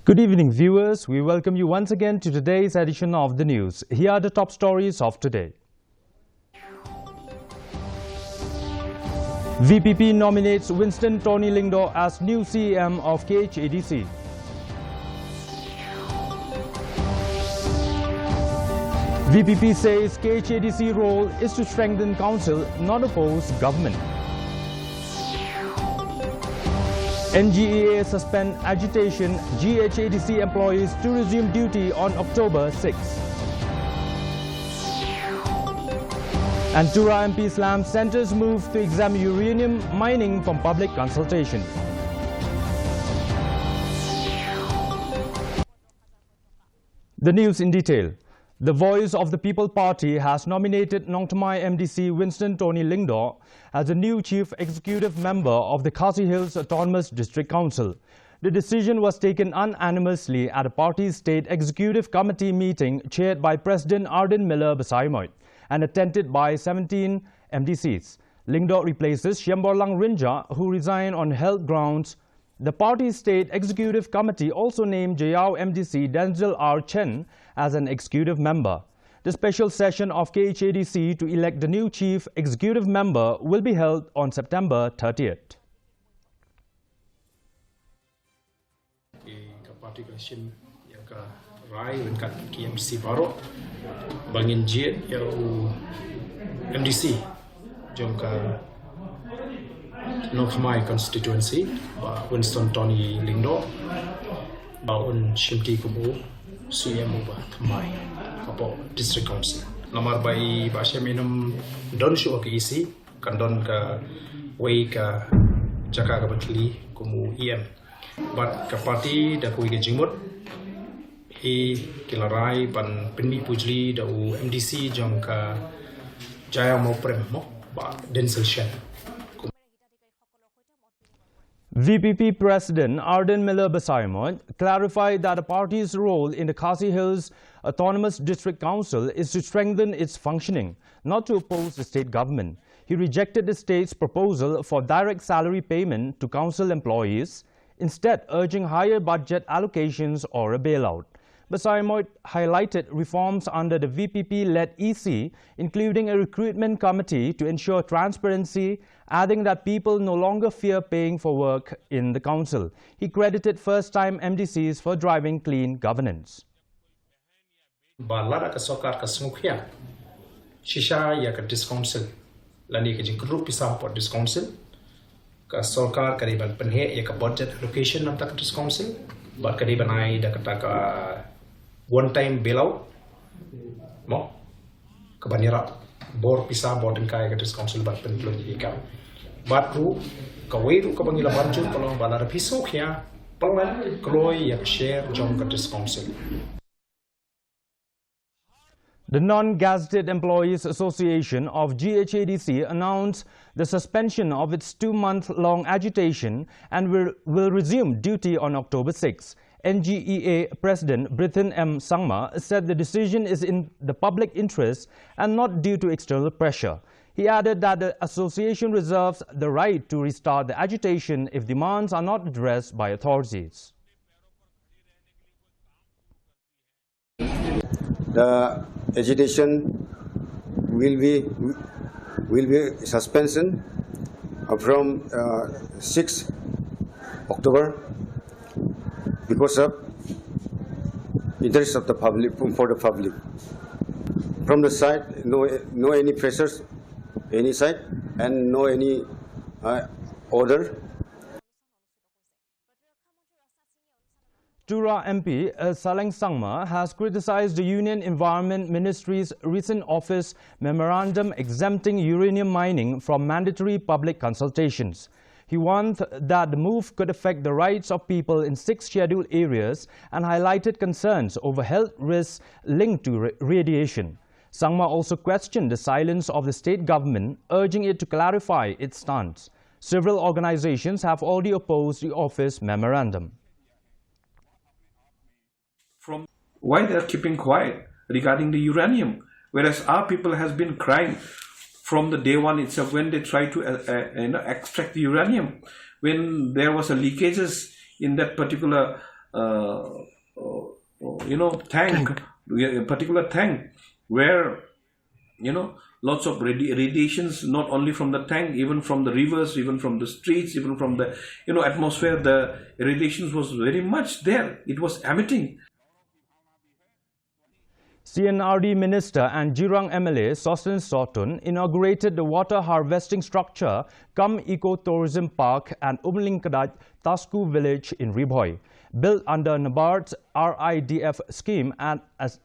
Good evening, viewers. We welcome you once again to today's edition of the news. Here are the top stories of today. VPP nominates Winston Tony Lyngdoh as new CEM of KHADC. VPP says KHADC role is to strengthen council, not oppose government. NGEA suspend agitation GHADC employees to resume duty on October 6. And Tura MP slams centre's move to examine uranium mining from public consultation. The news in detail. The Voice of the People Party has nominated Nong Tamai MDC Winston Tony Lyngdoh as the new Chief Executive Member of the Khasi Hills Autonomous District Council. The decision was taken unanimously at the party's State Executive Committee meeting chaired by President Arden Miller Basaimoit and attended by 17 MDCs. Lyngdoh replaces Shyamborlang Rinja, who resigned on health grounds. The party's State Executive Committee also named Jayao MDC Denzel R. Chen as an executive member. The special session of KHADC to elect the new Chief Executive Member will be held on September 30th. Participation yang ke rai dekat KMC baru bangin jet yang MDC jom ke Nong Tamai constituency ba Winston Tony Lyngdoh ba un Shimti Kubu CM ba Tamai kapo district council nomor bai ba minum don shu ke isi kan don ka wei ka jaka ka batli kumu EM but ka party da kui ke jingmut hi kilarai ban penmi pujli da MDC jong ka jaya mo prem mo ba Denzel Shen. VPP President Arden Miller Basaimoit clarified that the party's role in the Khasi Hills Autonomous District Council is to strengthen its functioning, not to oppose the state government. He rejected the state's proposal for direct salary payment to council employees, instead urging higher budget allocations or a bailout. Basaimoit highlighted reforms under the VPP-led EC, including a recruitment committee to ensure transparency, adding that people no longer fear paying for work in the council. He credited first-time MDCs for driving clean governance. Balara ka sokar ka smukhya shisha ya ka discouncil lani ka jing group pisah pot discouncil ka sokar kariban penhe ya ka budget allocation nam tak discouncil ba kariban ai da kata ka one time bailout mo ka banira bor pisah bor den kai ka discouncil ba penlo ni ka batru ka weiru ka bangila banjur kalau balara pisokya pelan kloi ya share jom ka discouncil. The Non-Gazetted Employees Association of GHADC announced the suspension of its 2-month-long agitation and will resume duty on October 6. NGEA President Brithin M. Sangma said the decision is in the public interest and not due to external pressure. He added that the association reserves the right to restart the agitation if demands are not addressed by authorities. The agitation will be suspension from 6 October because of interest of the public, for the public. From the side, no any pressures, any side, and no any order. Tura MP Saleng Sangma has criticized the Union Environment Ministry's recent office memorandum exempting uranium mining from mandatory public consultations. He warned that the move could affect the rights of people in 6 scheduled areas and highlighted concerns over health risks linked to radiation. Sangma also questioned the silence of the state government, urging it to clarify its stance. Several organizations have already opposed the office memorandum. Why they are keeping quiet regarding the uranium, whereas our people has been crying from the day one itself when they try to extract the uranium. When there was a leakages in that particular tank, a particular tank where lots of radiations, not only from the tank, even from the rivers, even from the streets, even from the atmosphere. The radiations was very much there. It was emitting. CNRD Minister and Jurong MLA Sosten Sotun inaugurated the water harvesting structure cum eco-tourism park at Umlingkadat Tasku village in Riboy. Built under NABARD's RIDF scheme at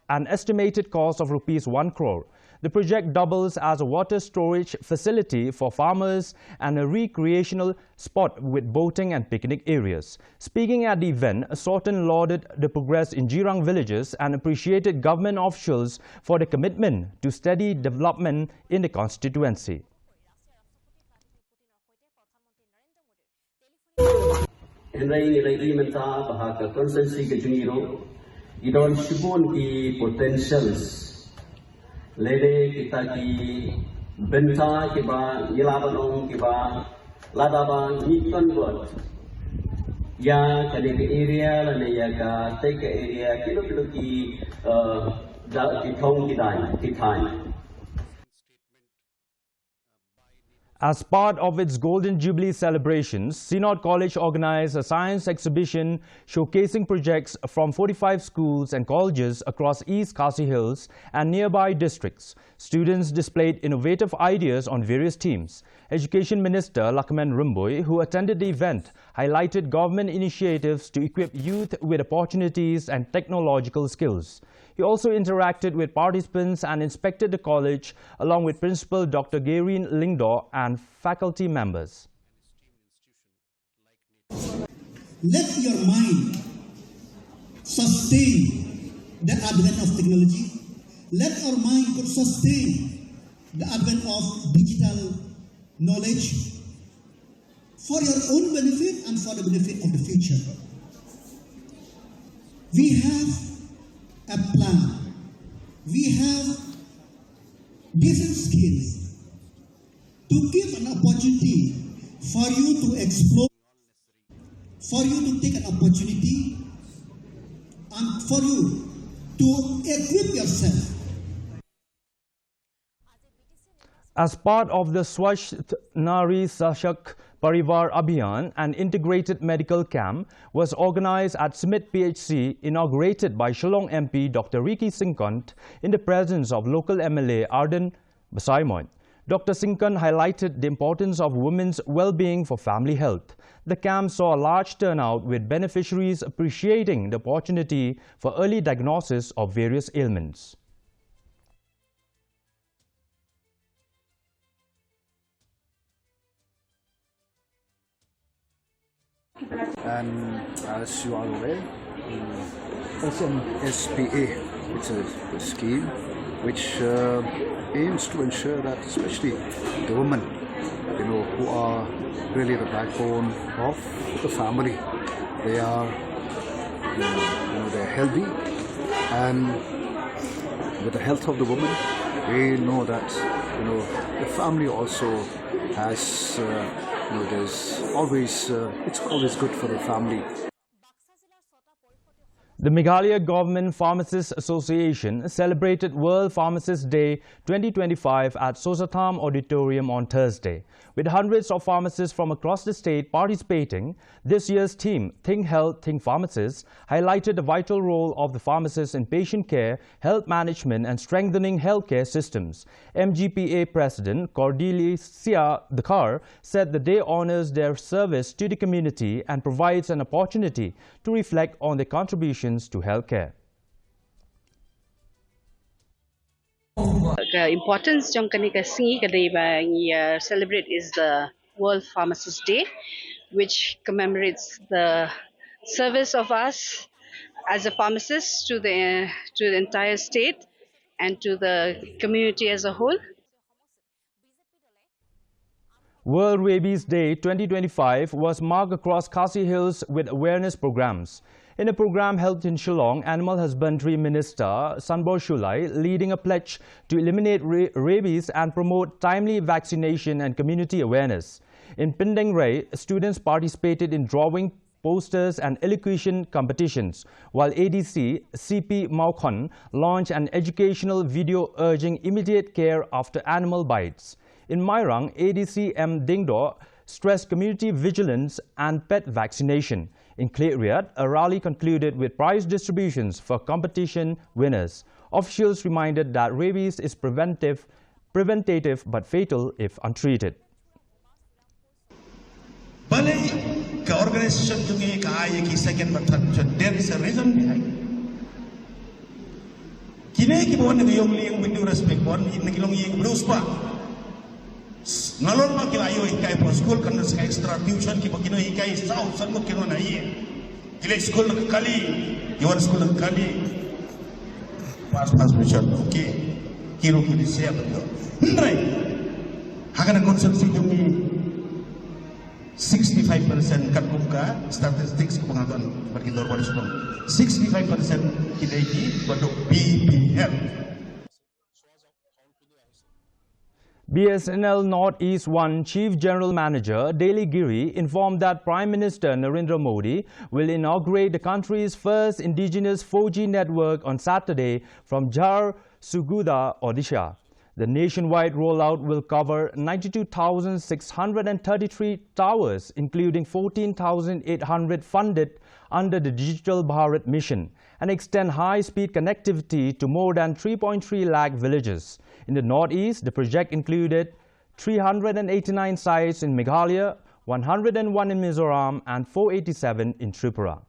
an estimated cost of Rs 1 crore. The project doubles as a water storage facility for farmers and a recreational spot with boating and picnic areas. Speaking at the event, Sotun lauded the progress in Jurong villages and appreciated government officials for their commitment to steady development in the constituency. Potentials Lede kita ki benta ki ba yilabanong ki ba ladaba ngiton bot ya kali ke area la ne ya ka take area kilo ki da ki thong ki dai ki thai. As part of its Golden Jubilee celebrations, Synod College organized a science exhibition showcasing projects from 45 schools and colleges across East Khasi Hills and nearby districts. Students displayed innovative ideas on various themes. Education Minister Lakman Rimboy, who attended the event, highlighted government initiatives to equip youth with opportunities and technological skills. He also interacted with participants and inspected the college along with Principal Dr. Garin Lingdo and faculty members. Let your mind sustain the advent of technology. Let our mind could sustain the advent of digital knowledge for your own benefit and for the benefit of the future. We have a plan. We have different skills to give an opportunity for you to explore, for you to take an opportunity, and for you to equip yourself. As part of the Swasth Nari Sashak Parivar Abhiyan, an integrated medical camp was organized at Smith PHC, inaugurated by Shillong MP Dr. Ricky Singkont in the presence of local MLA Arden Basaimoy. Dr. Singkont highlighted the importance of women's well-being for family health. The camp saw a large turnout with beneficiaries appreciating the opportunity for early diagnosis of various ailments. And as you are aware, SMSPA, it's a scheme which aims to ensure that especially the women, who are really the backbone of the family, they are, they're healthy, and with the health of the woman, we know that, the family also has, there's always, it's always good for the family. The Meghalaya Government Pharmacists Association celebrated World Pharmacists Day 2025 at Sosatham Auditorium on Thursday. With hundreds of pharmacists from across the state participating, this year's theme, Think Health, Think Pharmacists, highlighted the vital role of the pharmacists in patient care, health management and strengthening healthcare systems. MGPA President Cordelia Dakar said the day honors their service to the community and provides an opportunity to reflect on their contributions to healthcare. The importance jong kani ka singi kadai ba celebrate is the World Pharmacists Day, which commemorates the service of us as a pharmacist to the entire state and to the community as a whole. World Rabies Day 2025 was marked across Khasi Hills with awareness programs. In a program held in Shillong, Animal Husbandry Minister Sanbor Shulai leading a pledge to eliminate rabies and promote timely vaccination and community awareness. In Pindeng Ray, students participated in drawing posters and elocution competitions, while ADC CP Maukhon launched an educational video urging immediate care after animal bites. In Mairang, ADC M. Dingdo stressed community vigilance and pet vaccination. In Kleriat, a rally concluded with prize distributions for competition winners. Officials reminded that rabies is preventative but fatal if untreated. Bale ka organization tungi ka ay ki second but third, there is a reason behind. Kine ki bon ni yung liyang with due respect bon in nagilong yung Bruce pa. Ngalon ma kilayo hikay po school kan sa extra tuition ki pagino hikay sa usan mo kino na iye. Kila school kali, your school kali. Pas mission okay. Kiro kini siya betul. Ndray. Hagan konsumsi tungi 65% kan kumka statistics kepengetahuan bagi dorban sebelum 65% kita ini produk BPL. BSNL Northeast 1 Chief General Manager Daly Giri informed that Prime Minister Narendra Modi will inaugurate the country's first indigenous 4G network on Saturday from Jharsuguda, Odisha. The nationwide rollout will cover 92,633 towers, including 14,800 funded under the Digital Bharat mission, and extend high-speed connectivity to more than 3.3 lakh villages. In the northeast, the project included 389 sites in Meghalaya, 101 in Mizoram, and 487 in Tripura.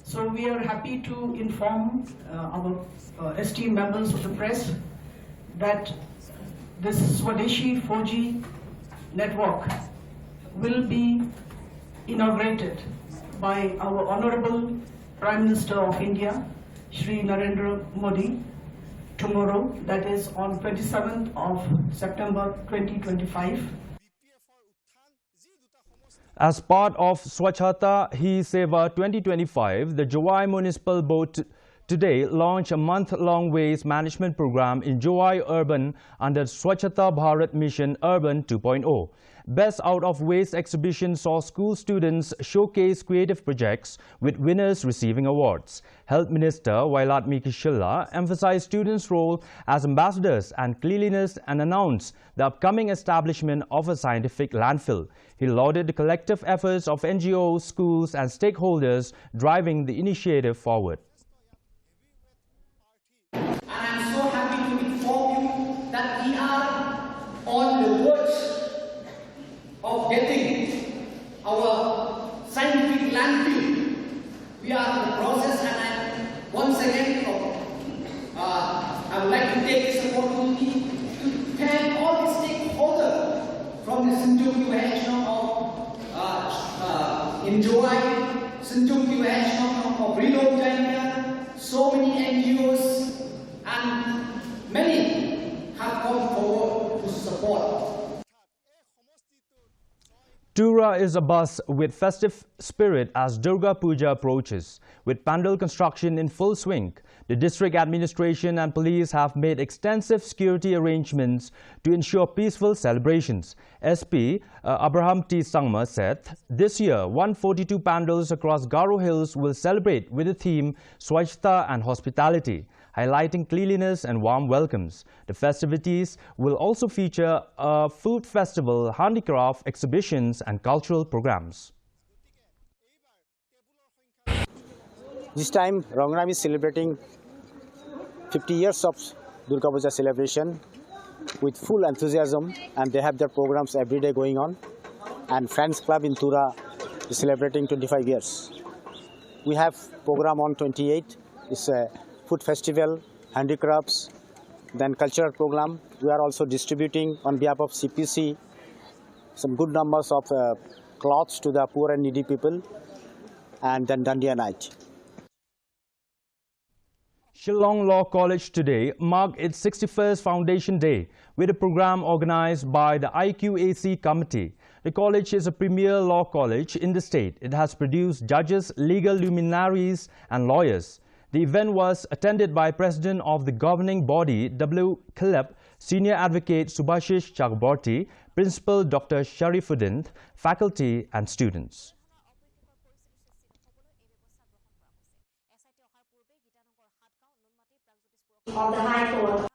So we are happy to inform our esteemed members of the press that this Swadeshi 4G network will be inaugurated by our Honorable Prime Minister of India, Shri Narendra Modi, tomorrow, that is on 27th of September 2025. As part of Swachhata Hi Seva 2025, the Jowai Municipal Board today launched a month-long waste management program in Jowai Urban under Swachhata Bharat Mission Urban 2.0. Best Out of Waste exhibition saw school students showcase creative projects with winners receiving awards. Health Minister Vailat Mikishilla emphasized students' role as ambassadors and cleanliness and announced the upcoming establishment of a scientific landfill. He lauded the collective efforts of NGOs, schools and stakeholders driving the initiative forward. And I'm so happy to inform you that we are on the verge of getting our scientific landfill. We are in the process, and once again, I would like to take this opportunity to thank all the stakeholders from the Sintung National in Jowai, Sintung National of Reload China, so many NGOs, and many have come forward to support. Tura is abuzz with festive spirit as Durga Puja approaches. With pandal construction in full swing, the district administration and police have made extensive security arrangements to ensure peaceful celebrations. SP Abraham T. Sangma said this year 142 pandals across Garo Hills will celebrate with the theme Swachhta and Hospitality, highlighting cleanliness and warm welcomes. The festivities will also feature a food festival, handicraft exhibitions and cultural programs. This time, Rangnam is celebrating 50 years of Durga Puja celebration with full enthusiasm, and they have their programs every day going on. And Friends Club in Tura is celebrating 25 years. We have program on 28. It's a food festival, handicrafts, then cultural program. We are also distributing on behalf of CPC some good numbers of cloths to the poor and needy people, and then Dandiya night. Shillong Law College today marked its 61st Foundation Day with a program organized by the IQAC committee. The college is a premier law college in the state. It has produced judges, legal luminaries and lawyers. The event was attended by President of the governing body, W. Khilep Senior Advocate Subhashish Chakraborty, Principal Dr. Sharifuddin, faculty and students. Of the High Court.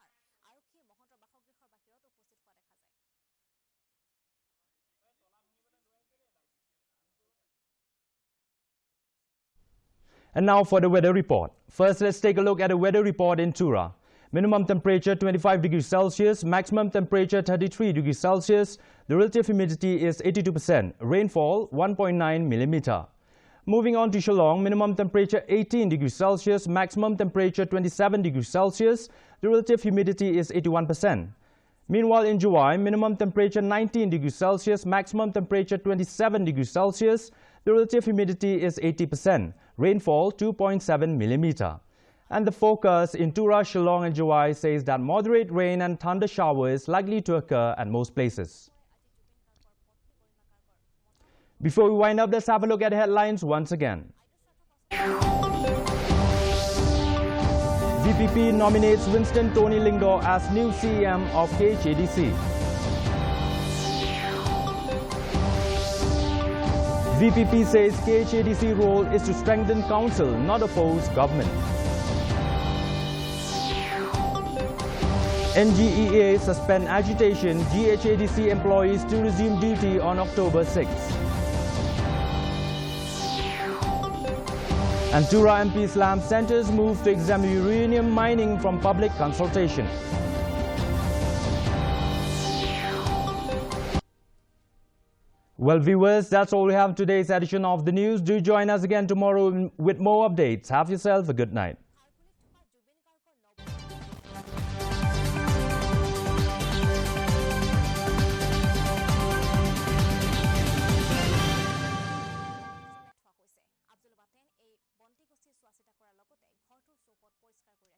And now for the weather report. First, let's take a look at the weather report in Tura. Minimum temperature 25 degrees Celsius, maximum temperature 33 degrees Celsius. The relative humidity is 82%. Rainfall 1.9 millimeter. Moving on to Shillong, minimum temperature 18 degrees Celsius, maximum temperature 27 degrees Celsius. The relative humidity is 81%. Meanwhile, in Juwai, minimum temperature 19 degrees Celsius, maximum temperature 27 degrees Celsius. The relative humidity is 80%. Rainfall 2.7 millimeter. And the forecast in Tura, Shillong and Juwai says that moderate rain and thunder shower is likely to occur at most places. Before we wind up, let's have a look at the headlines once again. VPP nominates Winston Tony Lyngdoh as new CEM of KHADC. VPP says KHADC role is to strengthen council, not oppose government. NGEA suspend agitation GHADC employees to resume duty on October 6. And Tura MP Slam Centers move to examine uranium mining from public consultation. Well, viewers, that's all we have in today's edition of the news. Do join us again tomorrow with more updates. Have yourself a good night. বন্তি গছি চোৱা চিতা কৰাৰ লগতে ঘৰটোৰ চৌপট পৰিষ্কাৰ কৰি